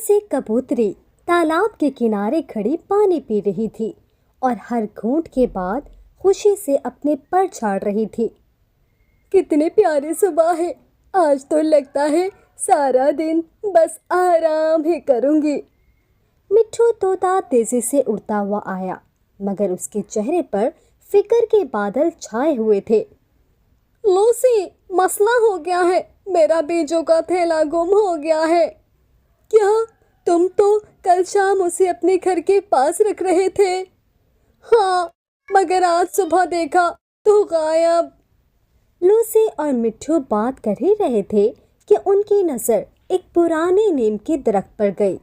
Lucy कबूतरी तालाब के किनारे खड़ी पानी पी रही थी और हर घूंट के बाद खुशी से अपने पर झाड़ रही थी। कितनी प्यारी सुबह है। आज तो लगता है सारा दिन बस आराम ही करूंगी। मिट्ठू तोता तेजी से उड़ता हुआ आया, मगर उसके चेहरे पर फिक्र के बादल छाए हुए थे। लूसी, मसला हो गया है। मेरा बीजों का थैला गुम हो गया है। क्या तुम तो कल शाम उसे अपने घर के पास रख रहे थे? हाँ, मगर आज सुबह देखा तो गायब। लूसी और मिट्ठू बात कर ही रहे थे कि उनकी नजर एक पुराने नीम के दरख्त पर गई।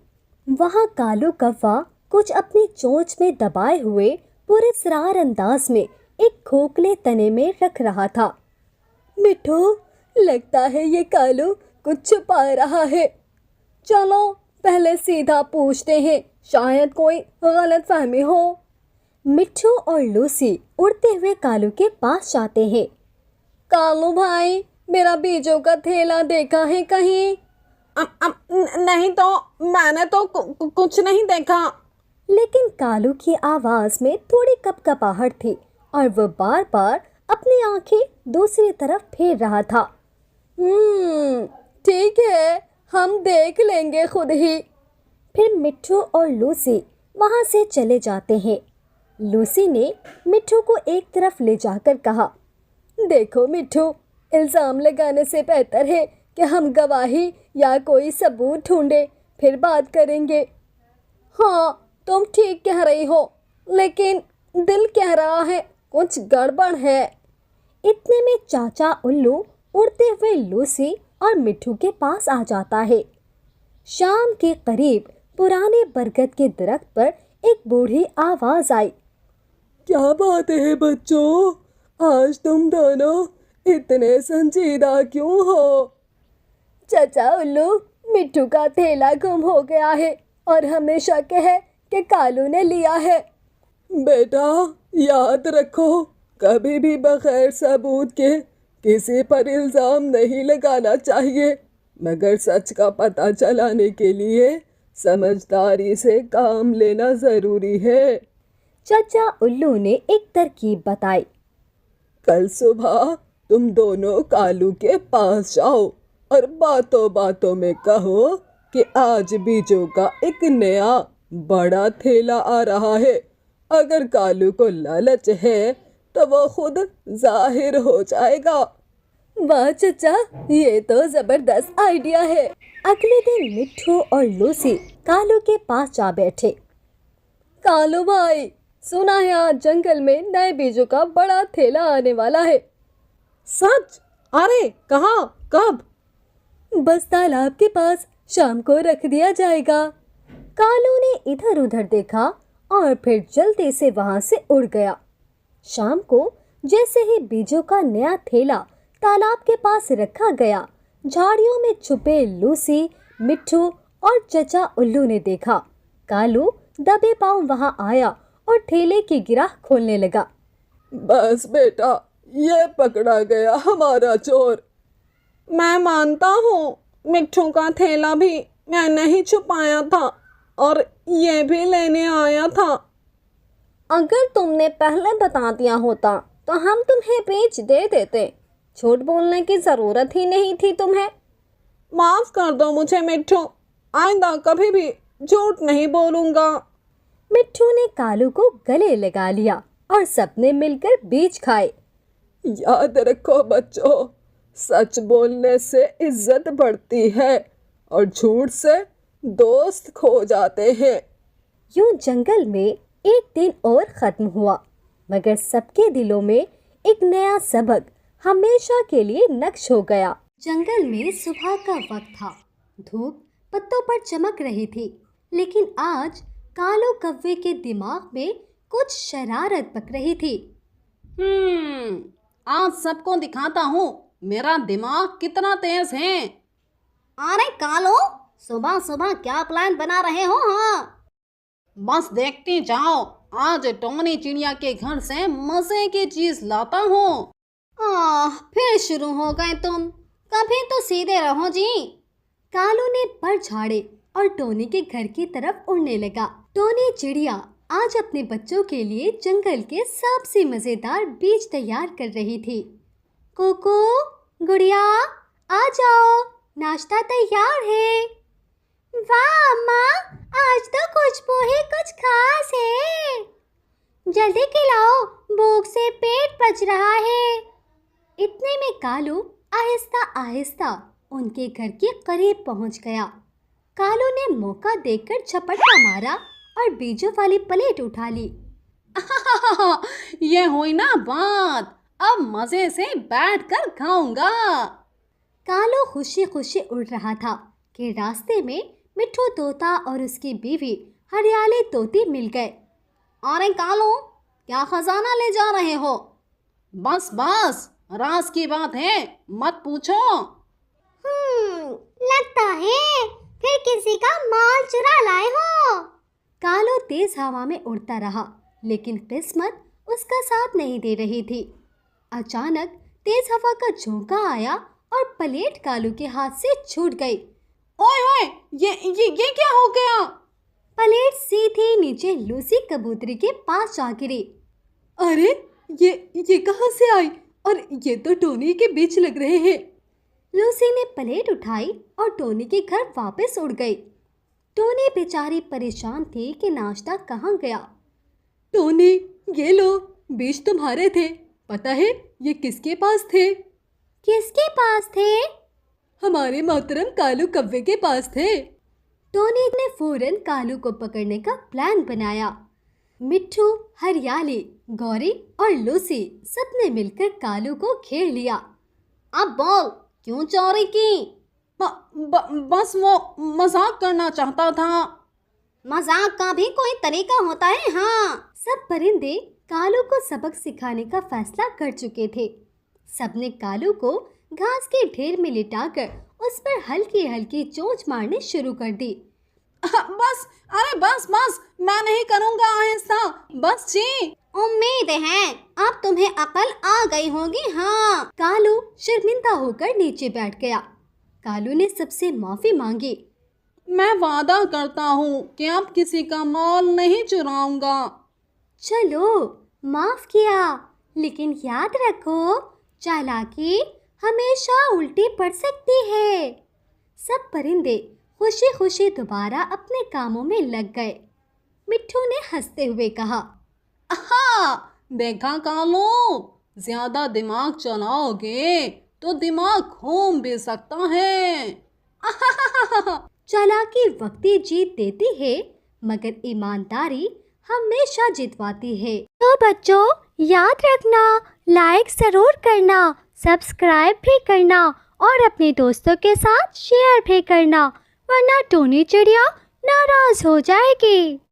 वहां कालू कौवा कुछ अपनी चोंच में दबाए हुए पुरस्कार अंदाज में एक खोखले तने में रख रहा था। मिट्ठू, लगता है ये कालू कुछ छुपा रहा है। चलो पहले सीधा पूछते हैं, शायद कोई गलतफहमी हो। मिट्ठू और लूसी उड़ते हुए कालू के पास जाते हैं। कालू भाई, मेरा बीजों का थैला देखा है कहीं? नहीं तो मैंने तो कुछ नहीं देखा। लेकिन कालू की आवाज में थोड़ी कपकपाहट थी और वो बार बार अपनी आंखें दूसरी तरफ फेर रहा था। ठीक है, हम देख लेंगे खुद ही। फिर मिट्ठू और लूसी वहां से चले जाते हैं। लूसी ने मिट्ठू को एक तरफ ले जाकर कहा, देखो मिट्ठू, इल्जाम लगाने से बेहतर है कि हम गवाही या कोई सबूत ढूंढे, फिर बात करेंगे। हाँ, तुम ठीक कह रही हो, लेकिन दिल कह रहा है कुछ गड़बड़ है। इतने में चाचा उल्लू उड़ते हुए लूसी और मिट्ठू के पास आ जाता है। शाम के करीब पुराने बरगद के दरख्त पर एक बूढ़ी आवाज आई। क्या बात है बच्चों, आज तुम दोनों इतने संजीदा क्यों हो? चाचा उल्लू, मिट्ठू का थैला गुम हो गया है और हमें शक है कि कालू ने लिया है। बेटा, याद रखो, कभी भी बगैर सबूत के किसी पर इल्जाम नहीं लगाना चाहिए, मगर सच का पता चलाने के लिए समझदारी से काम लेना जरूरी है। चाचा उल्लू ने एक तरकीब बताई। कल सुबह तुम दोनों कालू के पास जाओ और बातों बातों में कहो कि आज बीजों का एक नया बड़ा थैला आ रहा है। अगर कालू को लालच है तो वो खुद जाहिर हो जाएगा। वाह चाचा, ये तो जबरदस्त आइडिया है। अगले दिन मिट्ठू और लूसी कालू के पास जा बैठे। कालू भाई, सुना है आज जंगल में नए बीजों का बड़ा थैला आने वाला है। सच? अरे कहाँ, कब? बस तालाब के पास, शाम को रख दिया जाएगा। कालू ने इधर उधर देखा और फिर जल्दी से वहां से उड़ गया। शाम को जैसे ही बीजों का नया थैला तालाब के पास रखा गया, झाड़ियों में छुपे लूसी, मिट्ठू और चचा उल्लू ने देखा कालू दबे पांव वहां आया और थैले की गिरह खोलने लगा। बस बेटा, ये पकड़ा गया हमारा चोर। मैं मानता हूँ, मिट्ठू का थैला भी मैंने ही छुपाया था और ये भी लेने आया था। अगर तुमने पहले बता दिया होता तो हम तुम्हें बेच दे देते। झूठ बोलने की जरूरत ही नहीं थी तुम्हें। माफ कर दो मुझे मिट्ठू, आइंदा कभी भी झूठ नहीं बोलूंगा। मिट्ठू ने कालू को गले लगा लिया और सबने मिलकर बीज खाए। याद रखो बच्चों, सच बोलने से इज्जत बढ़ती है और झूठ से दोस्त खो जाते हैं। यूं जंगल में एक दिन और खत्म हुआ, मगर सबके दिलों में एक नया सबक हमेशा के लिए नक्श हो गया। जंगल में सुबह का वक्त था। धूप पत्तों पर चमक रही थी, लेकिन आज कालो कव्वे के दिमाग में कुछ शरारत पक रही थी। आज सबको दिखाता हूँ मेरा दिमाग कितना तेज है। अरे कालो, सुबह सुबह क्या प्लान बना रहे हो? हाँ, बस देखते जाओ, आज टोनी चिड़िया के घर से मजे की चीज लाता हूँ। फिर शुरू हो गए तुम। कभी तो सीधे रहो जी। कालू ने पर झाड़े और टोनी के घर की तरफ उड़ने लगा। टोनी चिड़िया आज अपने बच्चों के लिए जंगल के सबसे मजेदार बीज तैयार कर रही थी। कोको, गुड़िया, आ जाओ, नाश्ता तैयार है। वाह अम्मा, आज तो खुशबू ही कुछ खास है। जल्दी खिलाओ, भूख से पेट पच रहा है। इतने में कालू आहिस्ता आहिस्ता उनके घर के करीब पहुंच गया। कालू ने मौका देखकर झपट्टा मारा और बीजों वाली प्लेट उठा ली। ये हुई ना बात, अब मजे से बैठकर खाऊंगा। कालू खुशी खुशी उड़ रहा था कि रास्ते में मिट्ठू तोता और उसकी बीवी हरियाली तोती मिल गए। अरे कालू, क्या खजाना ले जा रहे हो? बस बस, राज की बात है, मत पूछो। लगता है फिर किसी का माल चुरा लाए हो। कालू तेज हवा में उड़ता रहा, लेकिन किस्मत उसका साथ नहीं दे रही थी। अचानक तेज हवा का झोंका आया और प्लेट कालू के हाथ से छूट गई। ओए ओए, ये क्या हो गया? प्लेट सीधे नीचे लूसी कबूतरी के पास जा गिरी। अरे ये कहाँ से आई? और ये तो टोनी के बीच लग रहे हैं। लूसी ने प्लेट उठाई और टोनी के घर वापस उड़ गई। टोनी बेचारी परेशान थी कि नाश्ता कहाँ गया। टोनी, ये लो, बीज तुम्हारे थे। पता है ये किसके पास थे? किसके पास थे? हमारे मोहतरम कालू कव्वे के पास थे। टोनी ने फौरन कालू को पकड़ने का प्लान बनाया। मिट्ठू, हरियाली, गौरी और लूसी सबने मिलकर कालू को घेर लिया। अब बोल, क्यों चोरी की? बस वो मजाक करना चाहता था। मजाक का भी कोई तरीका होता है। हाँ, सब परिंदे कालू को सबक सिखाने का फैसला कर चुके थे। सबने कालू को घास के ढेर में लिटाकर उस पर हल्की हल्की चोंच मारनी शुरू कर दी। बस, अरे बस बस, मैं नहीं करूँगा आहिस्ता, बस जी। उम्मीद है अब तुम्हें अकल आ गई होगी। हाँ, कालू शर्मिंदा होकर नीचे बैठ गया। कालू ने सबसे माफी मांगी। मैं वादा करता हूँ कि अब किसी का माल नहीं चुराऊंगा। चलो, माफ किया, लेकिन याद रखो, चालाकी हमेशा उल्टी पड़ सकती है। सब परिंदे खुशी खुशी दोबारा अपने कामों में लग गए। मिट्ठू ने हंसते हुए कहा, हाँ, देखा कालू, ज्यादा दिमाग चलाओगे तो दिमाग घूम भी सकता है। चालाकी वक्ती जीत देती है, मगर ईमानदारी हमेशा जितवाती है। तो बच्चों, याद रखना, लाइक जरूर करना, सब्सक्राइब भी करना और अपने दोस्तों के साथ शेयर भी करना, वरना टोनी चिड़िया नाराज हो जाएगी।